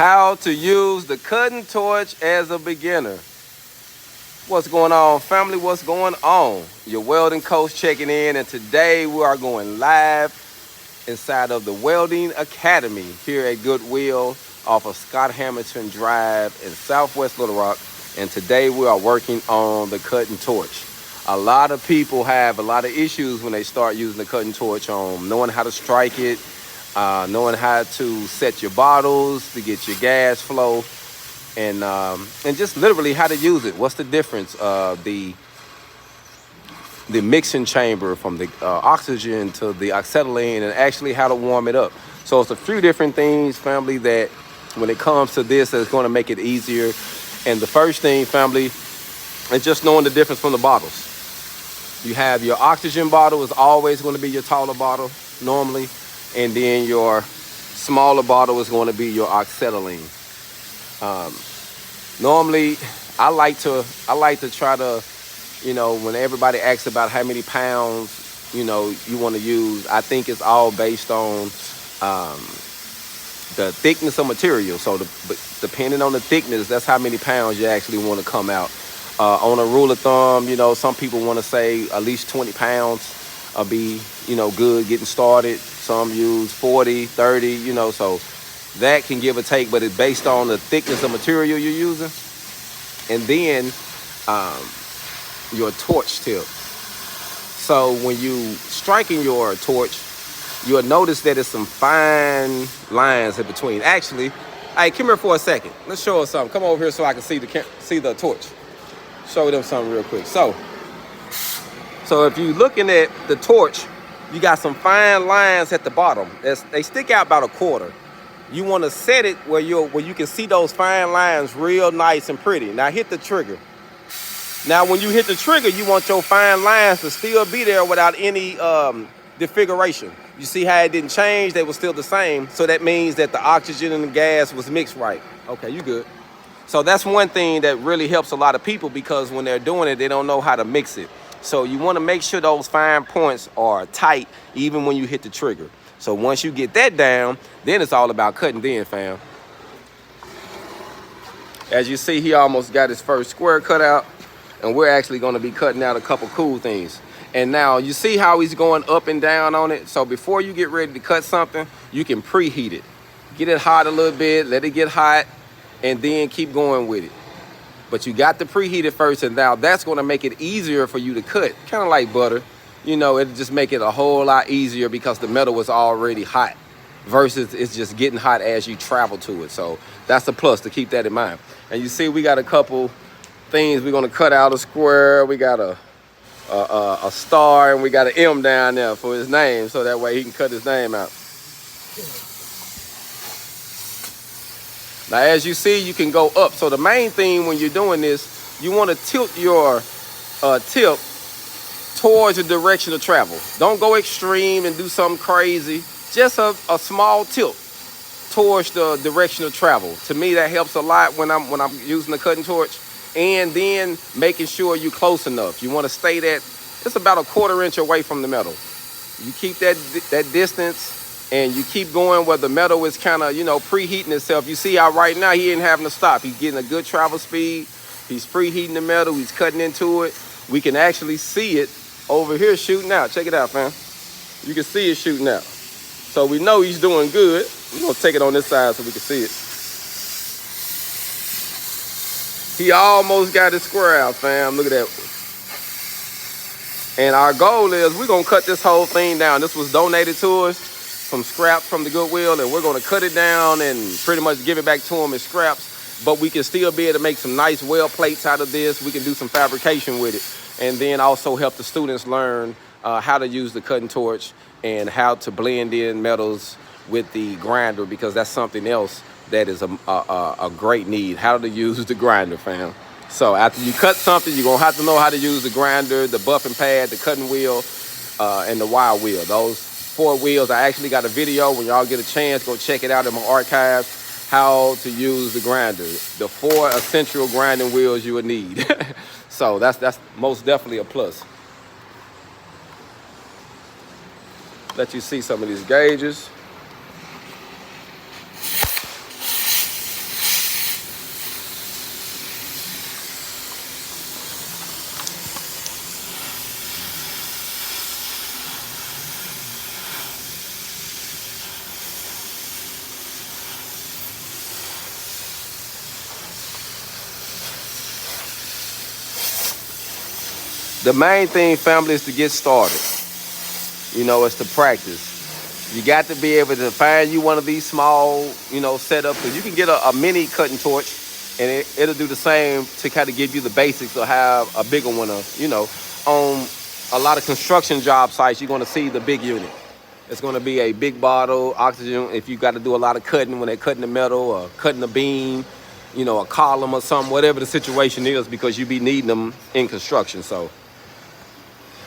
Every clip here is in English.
How to use the cutting torch as a beginner. What's going on, family? What's going on? Your welding coach checking in, and today we are going live inside of the Welding Academy here at Goodwill off of Scott Hamilton Drive in Southwest Little Rock. And today we are working on the cutting torch. A lot of people have a lot of issues when they start using the cutting torch on knowing how to strike it, knowing how to set your bottles to get your gas flow, and just literally how to use it. What's the difference? The mixing chamber from the oxygen to the acetylene, and actually how to warm it up. So it's a few different things, family, that when it comes to this, that's going to make it easier. And the first thing, family, is just knowing the difference from the bottles. You have your oxygen bottle is always going to be your taller bottle normally, and then your smaller bottle is going to be your acetylene. Normally, I like to try to, when everybody asks about how many pounds, you want to use, I think it's all based on the thickness of material. So depending on the thickness, that's how many pounds you actually want to come out. On a rule of thumb, some people want to say at least 20 pounds be, good getting started. Some use 40, 30, so that can give or take, but it's based on the thickness of material you're using. And then your torch tip. So when you striking your torch, you'll notice that there's some fine lines in between. Actually, hey, come here for a second. Let's show us something. Come over here so I can see the torch. Show them something real quick. So if you're looking at the torch, you got some fine lines at the bottom. They stick out about a quarter. You want to set it where you can see those fine lines real nice and pretty. Now hit the trigger. Now when you hit the trigger, you want your fine lines to still be there without any disfiguration. You see how it didn't change? They were still the same. So that means that the oxygen and the gas was mixed right. Okay, you good. So that's one thing that really helps a lot of people, because when they're doing it, they don't know how to mix it. So you want to make sure those fine points are tight even when you hit the trigger. So once you get that down, then it's all about cutting then, fam. As you see, he almost got his first square cut out, and we're actually going to be cutting out a couple cool things. And now you see how he's going up and down on it. So before you get ready to cut something, you can preheat it. Get it hot a little bit, let it get hot, and then keep going with it. But you got to preheat it first, and now that's going to make it easier for you to cut. Kind of like butter. It'll just make it a whole lot easier because the metal was already hot versus it's just getting hot as you travel to it. So that's a plus to keep that in mind. And you see we got a couple things we're going to cut out. A square, we got a star, and we got an M down there for his name, so that way he can cut his name out. Now, as you see, you can go up. So the main thing when you're doing this, you want to tilt your tip towards the direction of travel. Don't go extreme and do something crazy. Just a small tilt towards the direction of travel. To me, that helps a lot when I'm using the cutting torch. And then making sure you're close enough. You want to stay it's about a 1/4 inch away from the metal. You keep that distance. And you keep going where the metal is kind of, preheating itself. You see how right now he ain't having to stop. He's getting a good travel speed. He's preheating the metal. He's cutting into it. We can actually see it over here shooting out. Check it out, fam. You can see it shooting out. So we know he's doing good. We're going to take it on this side so we can see it. He almost got his square out, fam. Look at that. And our goal is we're going to cut this whole thing down. This was donated to us from scrap from the Goodwill, and we're going to cut it down and pretty much give it back to them as scraps. But we can still be able to make some nice weld plates out of this. We can do some fabrication with it, and then also help the students learn how to use the cutting torch and how to blend in metals with the grinder, because that's something else that is a great need. How to use the grinder, fam. So after you cut something, you're going to have to know how to use the grinder, the buffing pad, the cutting wheel, and the wire wheel. Those 4 wheels, I actually got a video. When y'all get a chance, go check it out in my archive, how to use the grinder. The 4 essential grinding wheels you would need. So that's most definitely a plus. Let you see some of these gauges. The main thing, family, is to get started. You know, it's to practice. You got to be able to find you one of these small, setups. Because you can get a mini cutting torch, and it'll do the same to kind of give you the basics of how a bigger one. On a lot of construction job sites, you're going to see the big unit. It's going to be a big bottle, oxygen. If you got to do a lot of cutting when they're cutting the metal or cutting the beam, a column or something, whatever the situation is, because you be needing them in construction. So.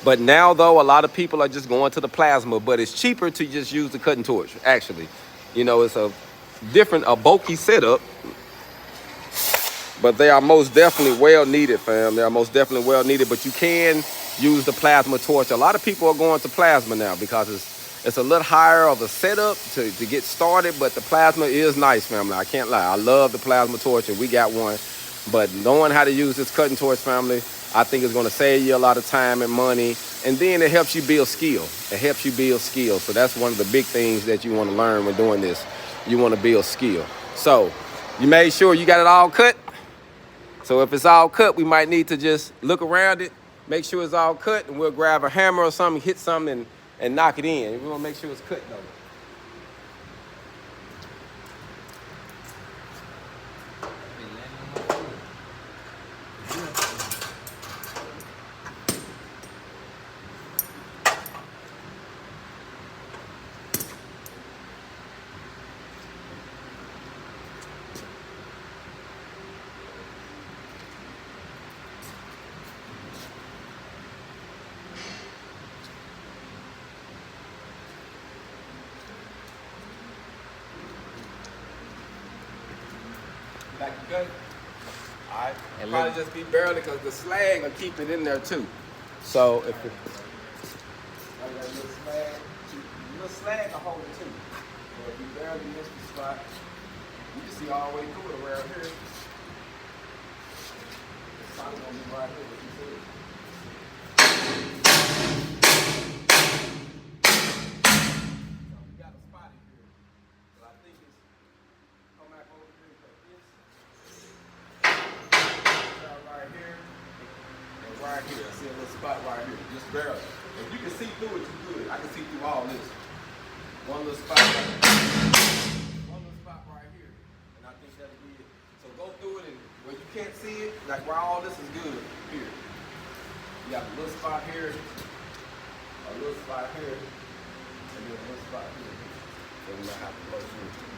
But now, though, a lot of people are just going to the plasma, but it's cheaper to just use the cutting torch, actually. It's a bulky setup, but they are most definitely well needed, fam. They are most definitely well needed, but you can use the plasma torch. A lot of people are going to plasma now because it's a little higher of a setup to get started, but the plasma is nice, family. I can't lie. I love the plasma torch, and we got one. But knowing how to use this cutting torch, family, I think it's going to save you a lot of time and money. And then it helps you build skill. It helps you build skill. So that's one of the big things that you want to learn when doing this. You want to build skill. So you made sure you got it all cut. So if it's all cut, we might need to just look around it, make sure it's all cut, and we'll grab a hammer or something, hit something, and knock it in. We want to make sure it's cut, though. Like you cut it? All right. It'll probably just be barely because the slag will keep it in there too. So if it, like that little slag will hold it too. So if you barely miss the spot, you can see all the way through it around here. The sun's gonna be right here, what you see. So we got a spot in here. So I think it's come back over here like this. Right here and right here. I see a little spot right here, just barely. If you can see through it, you good. I can see through all this. One little spot right here. One little spot right here. And I think that'll be it. So go through it, and where you can't see it, like where all this is good, here. You got a little spot here, a little spot here, and then a little spot here. So we might have to go through.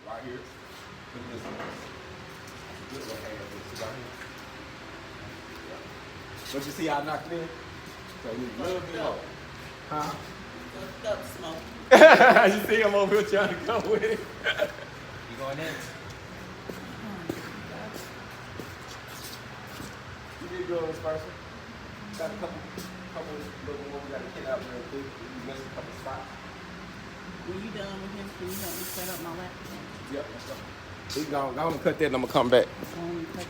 Right here. Look at this one. This one right here. But you see how I knocked it in? So we a little bit off. Huh? Up smoke. You see him over here trying to go with it. You going in? You did good on this person. Got a couple little ones we got to get out real quick. You missed a couple spots. When you done with him, can you help me set up my laptop? Yep, that's up. He's gone. Go on and cut that and I'm going to come back. Go on and cut that.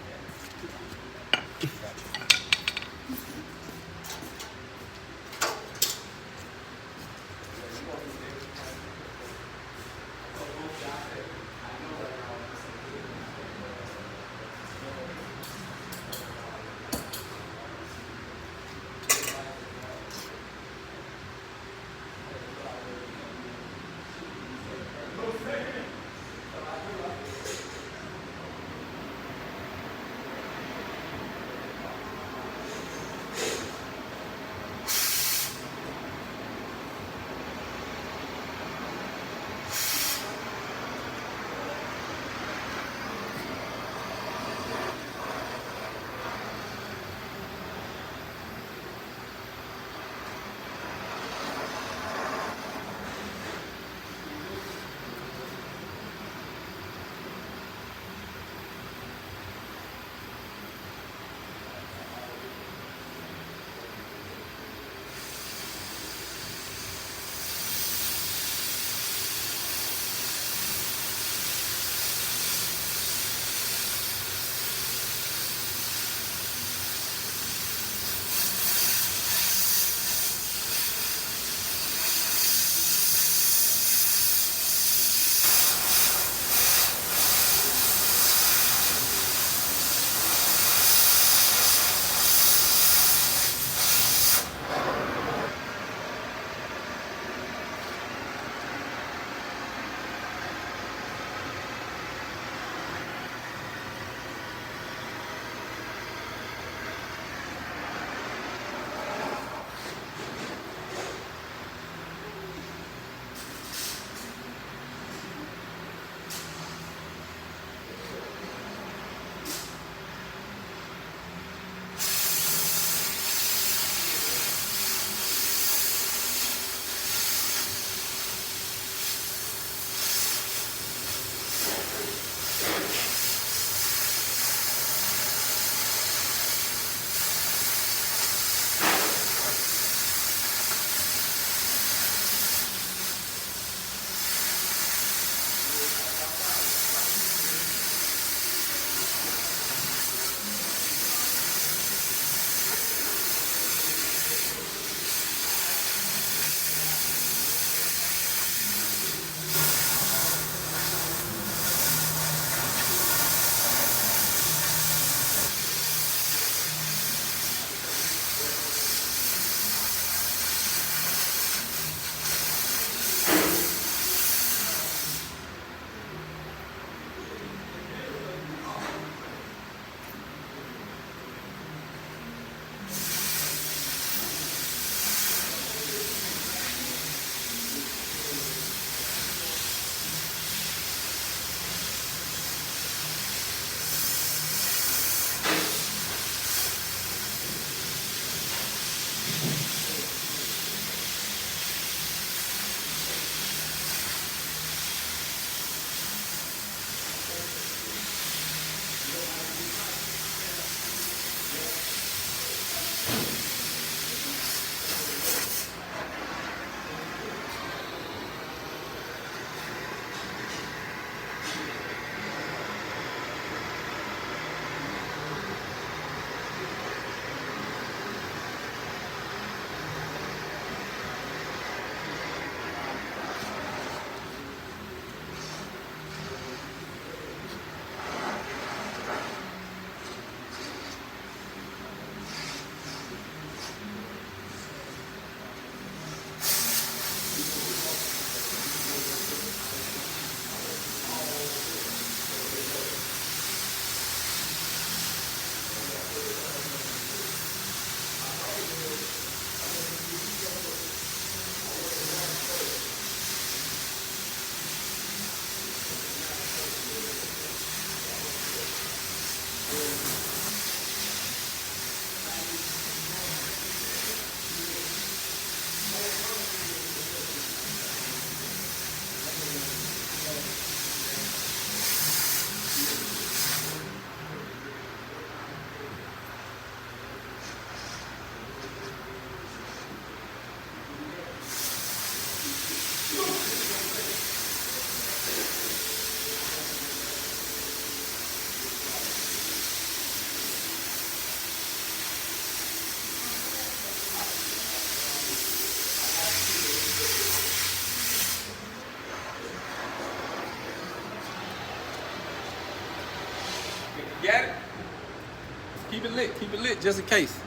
Keep it lit, just in case.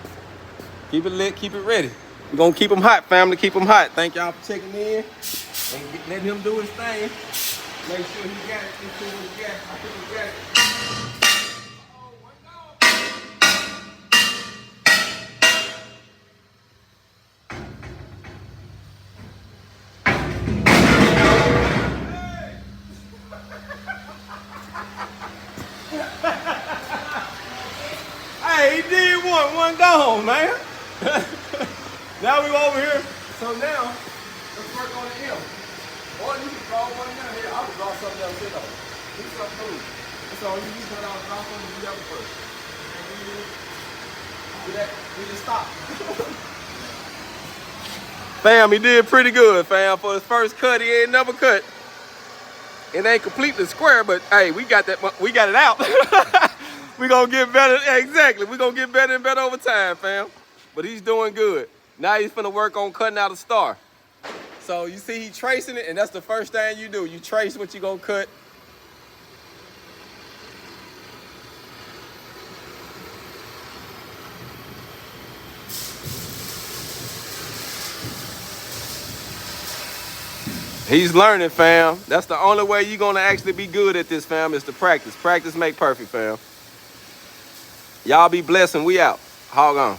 Keep it lit, keep it ready. We're gonna keep them hot, family, keep them hot. Thank y'all for checking in and letting him do his thing. Make sure he got it. Let's see what he got. I think he got it. Hey, he did one gone, man. Now we over here. So now, let's work on the M. Or you can draw one down here. I would draw something else in though. Do something cool. So you can turn out, draw something, do that one first. Do that, we just stop. Fam, he did pretty good, fam. For his first cut, he ain't never cut. It ain't completely square, but hey, we got it out. We gonna get better, exactly. We gonna get better and better over time, fam. But he's doing good. Now he's finna work on cutting out a star. So you see he tracing it, and that's the first thing you do. You trace what you gonna cut. He's learning, fam. That's the only way you're gonna actually be good at this, fam, is to practice. Practice make perfect, fam. Y'all be blessed and we out. Hog on.